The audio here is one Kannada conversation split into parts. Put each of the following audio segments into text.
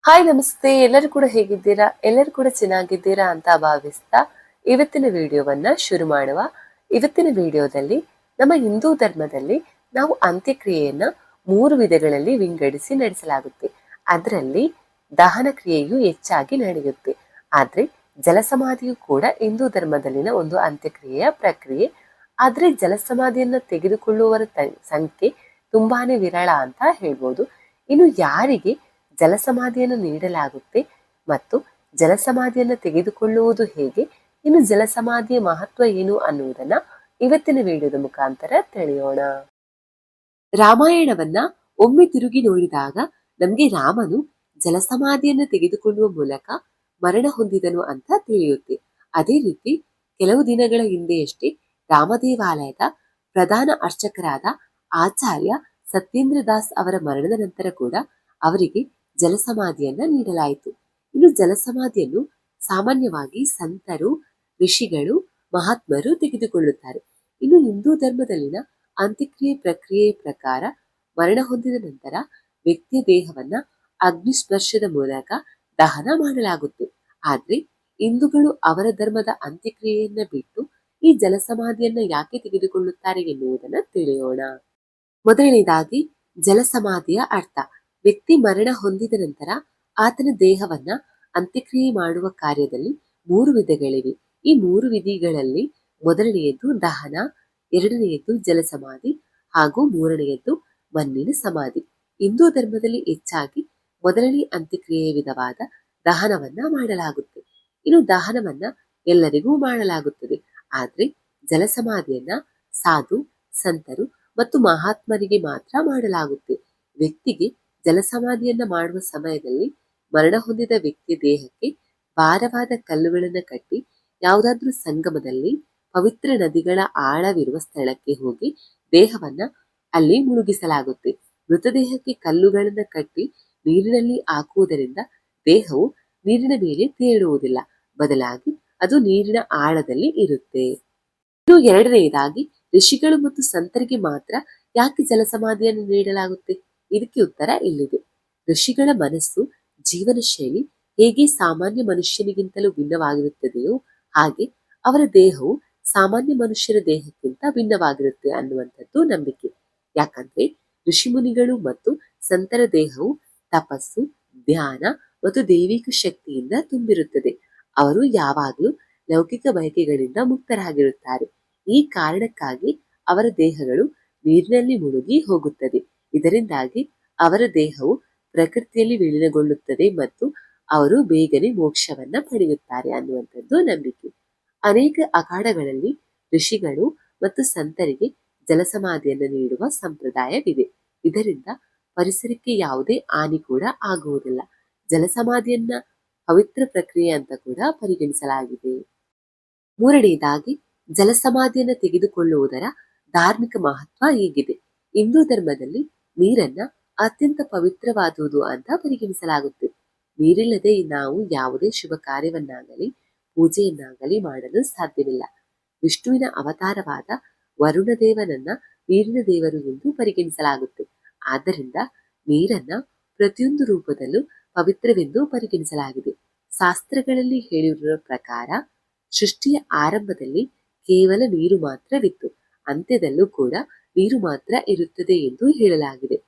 ಹಾಯ್ ನಮಸ್ತೆ, ಎಲ್ಲರೂ ಕೂಡ ಹೇಗಿದ್ದೀರಾ? ಎಲ್ಲರೂ ಕೂಡ ಚೆನ್ನಾಗಿದ್ದೀರಾ ಅಂತ ಭಾವಿಸ್ತಾ ಇವತ್ತಿನ ವಿಡಿಯೋವನ್ನ ಶುರು ಮಾಡುವ. ಇವತ್ತಿನ ವಿಡಿಯೋದಲ್ಲಿ ನಮ್ಮ ಹಿಂದೂ ಧರ್ಮದಲ್ಲಿ ನಾವು ಅಂತ್ಯಕ್ರಿಯೆಯನ್ನ 3 ವಿಧಗಳಲ್ಲಿ ವಿಂಗಡಿಸಿ ನಡೆಸಲಾಗುತ್ತೆ. ಅದರಲ್ಲಿ ದಹನ ಕ್ರಿಯೆಯು ಹೆಚ್ಚಾಗಿ ನಡೆಯುತ್ತೆ. ಆದ್ರೆ ಜಲಸಮಾಧಿಯು ಕೂಡ ಹಿಂದೂ ಧರ್ಮದಲ್ಲಿನ ಒಂದು ಅಂತ್ಯಕ್ರಿಯೆಯ ಪ್ರಕ್ರಿಯೆ. ಆದ್ರೆ ಜಲಸಮಾಧಿಯನ್ನ ತೆಗೆದುಕೊಳ್ಳುವವರ ಸಂಖ್ಯೆ ತುಂಬಾನೇ ವಿರಳ ಅಂತ ಹೇಳ್ಬೋದು. ಇನ್ನು ಯಾರಿಗೆ ಜಲಸಮಾಧಿಯನ್ನು ನೀಡಲಾಗುತ್ತೆ ಮತ್ತು ಜಲಸಮಾಧಿಯನ್ನು ತೆಗೆದುಕೊಳ್ಳುವುದು ಹೇಗೆ, ಇನ್ನು ಜಲಸಮಾಧಿಯ ಮಹತ್ವ ಏನು ಅನ್ನುವುದನ್ನ ಇವತ್ತಿನ ವಿಡಿಯೋದ ಮುಖಾಂತರ ತಿಳಿಯೋಣ. ರಾಮಾಯಣವನ್ನ ಒಮ್ಮೆ ತಿರುಗಿ ನೋಡಿದಾಗ ನಮ್ಗೆ ರಾಮನು ಜಲಸಮಾಧಿಯನ್ನು ತೆಗೆದುಕೊಳ್ಳುವ ಮೂಲಕ ಮರಣ ಹೊಂದಿದನು ಅಂತ ತಿಳಿಯುತ್ತೆ. ಅದೇ ರೀತಿ ಕೆಲವು ದಿನಗಳ ಹಿಂದೆಯಷ್ಟೇ ರಾಮದೇವಾಲಯದ ಪ್ರಧಾನ ಅರ್ಚಕರಾದ ಆಚಾರ್ಯ ಸತ್ಯೇಂದ್ರ ದಾಸ್ ಅವರ ಮರಣದ ನಂತರ ಕೂಡ ಅವರಿಗೆ ಜಲಸಮಾಧಿಯನ್ನ ನೀಡಲಾಯಿತು. ಇನ್ನು ಜಲಸಮಾಧಿಯನ್ನು ಸಾಮಾನ್ಯವಾಗಿ ಸಂತರು, ಋಷಿಗಳು, ಮಹಾತ್ಮರು ತೆಗೆದುಕೊಳ್ಳುತ್ತಾರೆ. ಇನ್ನು ಹಿಂದೂ ಧರ್ಮದಲ್ಲಿನ ಅಂತ್ಯಕ್ರಿಯೆ ಪ್ರಕ್ರಿಯೆಯ ಪ್ರಕಾರ ಮರಣ ಹೊಂದಿದ ನಂತರ ವ್ಯಕ್ತಿಯ ದೇಹವನ್ನ ಅಗ್ನಿಸ್ಪರ್ಶದ ಮೂಲಕ ದಹನ ಮಾಡಲಾಗುತ್ತೆ. ಆದ್ರೆ ಹಿಂದೂಗಳು ಅವರ ಧರ್ಮದ ಅಂತ್ಯಕ್ರಿಯೆಯನ್ನ ಬಿಟ್ಟು ಈ ಜಲಸಮಾಧಿಯನ್ನ ಯಾಕೆ ತೆಗೆದುಕೊಳ್ಳುತ್ತಾರೆ ಎನ್ನುವುದನ್ನ ತಿಳಿಯೋಣ. ಮೊದಲನೇದಾಗಿ ಜಲಸಮಾಧಿಯ ಅರ್ಥ. ವ್ಯಕ್ತಿ ಮರಣ ಹೊಂದಿದ ನಂತರ ಆತನ ದೇಹವನ್ನ ಅಂತ್ಯಕ್ರಿಯೆ ಮಾಡುವ ಕಾರ್ಯದಲ್ಲಿ 3 ವಿಧಗಳಿವೆ. ಈ 3 ವಿಧಿಗಳಲ್ಲಿ ಮೊದಲನೆಯದ್ದು ದಹನ, ಎರಡನೆಯದ್ದು ಜಲಸಮಾಧಿ ಹಾಗೂ ಮೂರನೆಯದ್ದು ಮಣ್ಣಿನ ಸಮಾಧಿ. ಹಿಂದೂ ಧರ್ಮದಲ್ಲಿ ಹೆಚ್ಚಾಗಿ ಮೊದಲನೇ ಅಂತ್ಯಕ್ರಿಯೆಯ ವಿಧವಾದ ದಹನವನ್ನ ಮಾಡಲಾಗುತ್ತೆ. ಇನ್ನು ದಹನವನ್ನ ಎಲ್ಲರಿಗೂ ಮಾಡಲಾಗುತ್ತದೆ. ಆದ್ರೆ ಜಲಸಮಾಧಿಯನ್ನ ಸಾಧು, ಸಂತರು ಮತ್ತು ಮಹಾತ್ಮರಿಗೆ ಮಾತ್ರ ಮಾಡಲಾಗುತ್ತೆ. ವ್ಯಕ್ತಿಗೆ ಜಲಸಮಾಧಿಯನ್ನ ಮಾಡುವ ಸಮಯದಲ್ಲಿ ಮರಣ ಹೊಂದಿದ ವ್ಯಕ್ತಿಯ ದೇಹಕ್ಕೆ ಭಾರವಾದ ಕಲ್ಲುಗಳನ್ನ ಕಟ್ಟಿ ಯಾವುದಾದ್ರೂ ಸಂಗಮದಲ್ಲಿ ಪವಿತ್ರ ನದಿಗಳ ಆಳವಿರುವ ಸ್ಥಳಕ್ಕೆ ಹೋಗಿ ದೇಹವನ್ನ ಅಲ್ಲಿ ಮುಳುಗಿಸಲಾಗುತ್ತೆ. ಮೃತದೇಹಕ್ಕೆ ಕಲ್ಲುಗಳನ್ನ ಕಟ್ಟಿ ನೀರಿನಲ್ಲಿ ಹಾಕುವುದರಿಂದ ದೇಹವು ನೀರಿನ ಮೇಲೆ ತೇಲುವುದಿಲ್ಲ, ಬದಲಾಗಿ ಅದು ನೀರಿನ ಆಳದಲ್ಲಿ ಇರುತ್ತೆ. ಇನ್ನು ಎರಡನೆಯದಾಗಿ ಋಷಿಗಳು ಮತ್ತು ಸಂತರಿಗೆ ಮಾತ್ರ ಯಾಕೆ ಜಲಸಮಾಧಿಯನ್ನು ನೀಡಲಾಗುತ್ತೆ? ಇದಕ್ಕೆ ಉತ್ತರ ಇಲ್ಲಿದೆ. ಋಷಿಗಳ ಮನಸ್ಸು, ಜೀವನ ಶೈಲಿ ಹೇಗೆ ಸಾಮಾನ್ಯ ಮನುಷ್ಯನಿಗಿಂತಲೂ ಭಿನ್ನವಾಗಿರುತ್ತದೆಯೋ ಹಾಗೆ ಅವರ ದೇಹವು ಸಾಮಾನ್ಯ ಮನುಷ್ಯರ ದೇಹಕ್ಕಿಂತ ಭಿನ್ನವಾಗಿರುತ್ತೆ ಅನ್ನುವಂಥದ್ದು ನಂಬಿಕೆ. ಯಾಕಂದ್ರೆ ಋಷಿಮುನಿಗಳು ಮತ್ತು ಸಂತರ ದೇಹವು ತಪಸ್ಸು, ಧ್ಯಾನ ಮತ್ತು ದೈವಿಕ ಶಕ್ತಿಯಿಂದ ತುಂಬಿರುತ್ತದೆ. ಅವರು ಯಾವಾಗಲೂ ಲೌಕಿಕ ಬಯಕೆಗಳಿಂದ ಮುಕ್ತರಾಗಿರುತ್ತಾರೆ. ಈ ಕಾರಣಕ್ಕಾಗಿ ಅವರ ದೇಹಗಳು ನೀರಿನಲ್ಲಿ ಮುಳುಗಿ ಹೋಗುತ್ತದೆ. ಇದರಿಂದಾಗಿ ಅವರ ದೇಹವು ಪ್ರಕೃತಿಯಲ್ಲಿ ವಿಲೀನಗೊಳ್ಳುತ್ತದೆ ಮತ್ತು ಅವರು ಬೇಗನೆ ಮೋಕ್ಷವನ್ನ ಪಡೆಯುತ್ತಾರೆ ಅನ್ನುವಂಥದ್ದು ನಂಬಿಕೆ. ಅನೇಕ ಅಖಾಡಗಳಲ್ಲಿ ಋಷಿಗಳು ಮತ್ತು ಸಂತರಿಗೆ ಜಲಸಮಾಧಿಯನ್ನು ನೀಡುವ ಸಂಪ್ರದಾಯವಿದೆ. ಇದರಿಂದ ಪರಿಸರಕ್ಕೆ ಯಾವುದೇ ಹಾನಿ ಕೂಡ ಆಗುವುದಿಲ್ಲ. ಜಲಸಮಾಧಿಯನ್ನ ಪವಿತ್ರ ಪ್ರಕ್ರಿಯೆ ಅಂತ ಕೂಡ ಪರಿಗಣಿಸಲಾಗಿದೆ. ಮೂರನೆಯದಾಗಿ ಜಲಸಮಾಧಿಯನ್ನು ತೆಗೆದುಕೊಳ್ಳುವುದರ ಧಾರ್ಮಿಕ ಮಹತ್ವ ಹೀಗಿದೆ. ಹಿಂದೂ ಧರ್ಮದಲ್ಲಿ ನೀರನ್ನ ಅತ್ಯಂತ ಪವಿತ್ರವಾದುದು ಅಂತ ಪರಿಗಣಿಸಲಾಗುತ್ತೆ. ನೀರಿಲ್ಲದೆ ನಾವು ಯಾವುದೇ ಶುಭ ಕಾರ್ಯವನ್ನಾಗಲಿ ಪೂಜೆಯನ್ನಾಗಲಿ ಮಾಡಲು ಸಾಧ್ಯವಿಲ್ಲ. ವಿಷ್ಣುವಿನ ಅವತಾರವಾದ ವರುಣ ದೇವನನ್ನ ನೀರಿನ ದೇವರು ಎಂದು ಪರಿಗಣಿಸಲಾಗುತ್ತೆ. ಆದ್ದರಿಂದ ನೀರನ್ನ ಪ್ರತಿಯೊಂದು ರೂಪದಲ್ಲೂ ಪವಿತ್ರವೆಂದು ಪರಿಗಣಿಸಲಾಗಿದೆ. ಶಾಸ್ತ್ರಗಳಲ್ಲಿ ಹೇಳಿರುವ ಪ್ರಕಾರ ಸೃಷ್ಟಿಯ ಆರಂಭದಲ್ಲಿ ಕೇವಲ ನೀರು ಮಾತ್ರವಿತ್ತು, ಅಂತ್ಯದಲ್ಲೂ ಕೂಡ ನೀರು ಮಾತ್ರ ಇರುತ್ತದೆ ಎಂದು ಹೇಳಲಾಗಿದೆ.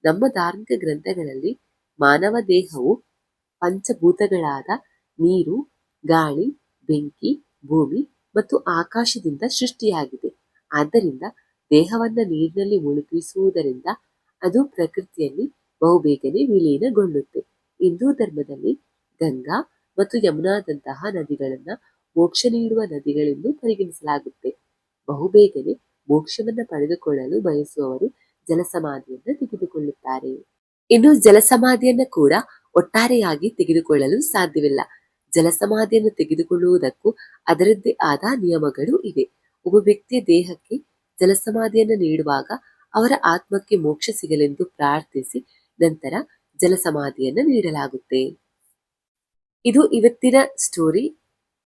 ನಮ್ಮ ಧಾರ್ಮಿಕ ಗ್ರಂಥಗಳಲ್ಲಿ ಮಾನವ ದೇಹವು ಪಂಚಭೂತಗಳಾದ ನೀರು, ಗಾಳಿ, ಬೆಂಕಿ, ಭೂಮಿ ಮತ್ತು ಆಕಾಶದಿಂದ ಸೃಷ್ಟಿಯಾಗಿದೆ. ಆದ್ದರಿಂದ ದೇಹವನ್ನ ನೀರಿನಲ್ಲಿ ಮುಳುಗಿಸುವುದರಿಂದ ಅದು ಪ್ರಕೃತಿಯಲ್ಲಿ ಬಹುಬೇಗನೆ ವಿಲೀನಗೊಳ್ಳುತ್ತೆ. ಹಿಂದೂ ಧರ್ಮದಲ್ಲಿ ಗಂಗಾ ಮತ್ತು ಯಮುನಾದಂತಹ ನದಿಗಳನ್ನ ಮೋಕ್ಷ ನೀಡುವ ನದಿಗಳೆಂದು ಪರಿಗಣಿಸಲಾಗುತ್ತೆ. ಬಹುಬೇಗನೆ ಮೋಕ್ಷವನ್ನ ಪಡೆದುಕೊಳ್ಳಲು ಬಯಸುವವರು ಜಲಸಮಾಧಿಯನ್ನ ತೆಗೆದುಕೊಳ್ಳುತ್ತಾರೆ. ಇನ್ನು ಜಲಸಮಾಧಿಯನ್ನ ಕೂಡ ಒಟ್ಟಾರೆಯಾಗಿ ತೆಗೆದುಕೊಳ್ಳಲು ಸಾಧ್ಯವಿಲ್ಲ. ಜಲಸಮಾಧಿಯನ್ನು ತೆಗೆದುಕೊಳ್ಳುವುದಕ್ಕೂ ಅದರದ್ದೇ ಆದ ನಿಯಮಗಳು ಇವೆ. ಒಬ್ಬ ವ್ಯಕ್ತಿಯ ದೇಹಕ್ಕೆ ಜಲಸಮಾಧಿಯನ್ನು ನೀಡುವಾಗ ಅವರ ಆತ್ಮಕ್ಕೆ ಮೋಕ್ಷ ಸಿಗಲೆಂದು ಪ್ರಾರ್ಥಿಸಿ ನಂತರ ಜಲಸಮಾಧಿಯನ್ನು ನೀಡಲಾಗುತ್ತೆ. ಇದು ಇವತ್ತಿನ ಸ್ಟೋರಿ.